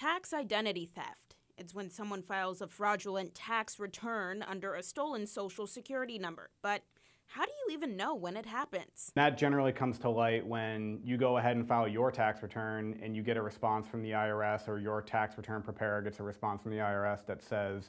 Tax identity theft. It's when someone files a fraudulent tax return under a stolen social security number. But how do you even know when it happens? That generally comes to light when you go ahead and file your tax return and you get a response from the IRS, or your tax return preparer gets a response from the IRS that says,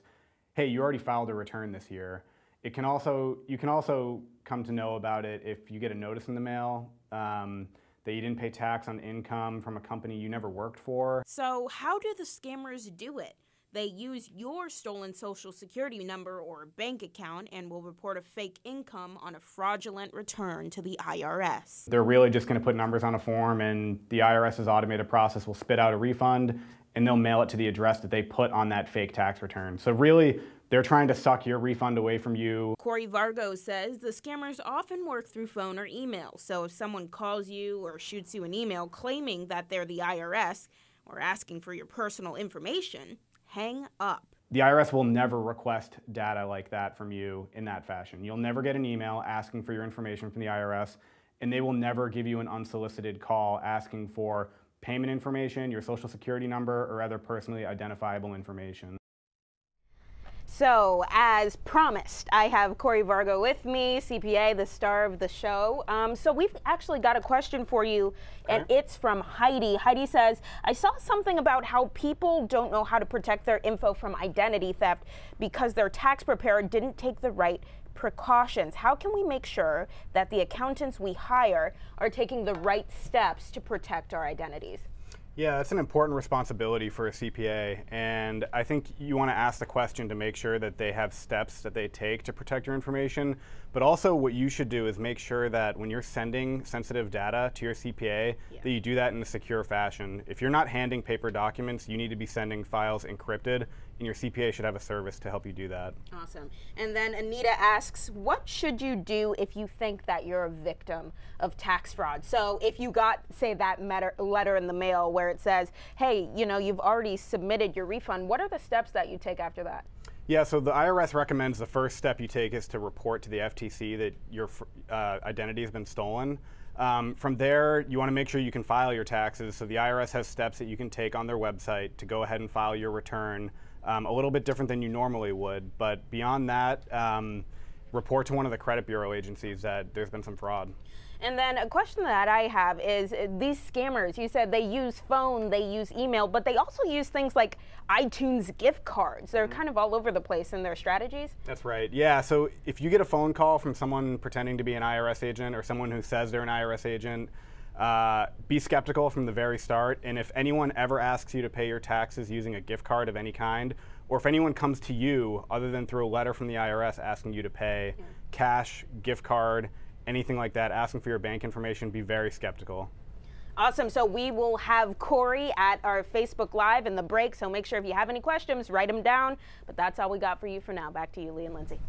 hey, you already filed a return this year. You can also come to know about it if you get a notice in the mail that you didn't pay tax on income from a company you never worked for. So how do the scammers do it? They use your stolen social security number or bank account and will report a fake income on a fraudulent return to the IRS. They're really just going to put numbers on a form, and the IRS's automated process will spit out a refund, and they'll mail it to the address that they put on that fake tax return. So really, they're trying to suck your refund away from you. Cory Vargo says the scammers often work through phone or email. So if someone calls you or shoots you an email claiming that they're the IRS or asking for your personal information, hang up. The IRS will never request data like that from you in that fashion. You'll never get an email asking for your information from the IRS, and they will never give you an unsolicited call asking for payment information, your social security number, or other personally identifiable information. So, as promised, I have Cory Vargo with me, CPA, the star of the show. So we've actually got a question for you, and it's from Heidi. Heidi says, I saw something about how people don't know how to protect their info from identity theft because their tax preparer didn't take the right precautions. How can we make sure that the accountants we hire are taking the right steps to protect our identities? Yeah, that's an important responsibility for a CPA, and I think you want to ask the question to make sure that they have steps that they take to protect your information, but also what you should do is make sure that when you're sending sensitive data to your CPA, that you do that in a secure fashion. If you're not handing paper documents, you need to be sending files encrypted, and your CPA should have a service to help you do that. Awesome. And then Anita asks, what should you do if you think that you're a victim of tax fraud? So if you got, say, that letter in the mail where it says, hey, you know, you've already submitted your refund, what are the steps that you take after that? Yeah, so the IRS recommends the first step you take is to report to the FTC that your identity has been stolen. From there, you want to make sure you can file your taxes. So the IRS has steps that you can take on their website to go ahead and file your return. A little bit different than you normally would, but beyond that, report to one of the credit bureau agencies that there's been some fraud. And then a question that I have is, these scammers, you said they use phone, they use email, but they also use things like iTunes gift cards. They're kind of all over the place in their strategies. That's right. Yeah, so if you get a phone call from someone pretending to be an IRS agent or someone who says they're an IRS agent, be skeptical from the very start, and if anyone ever asks you to pay your taxes using a gift card of any kind, or if anyone comes to you other than through a letter from the IRS asking you to pay cash, gift card, anything like that, asking for your bank information, be very skeptical. Awesome. So we will have Cory at our Facebook Live in the break, so make sure if you have any questions, write them down. But that's all we got for you for now. Back to you, Lee and Lindsay.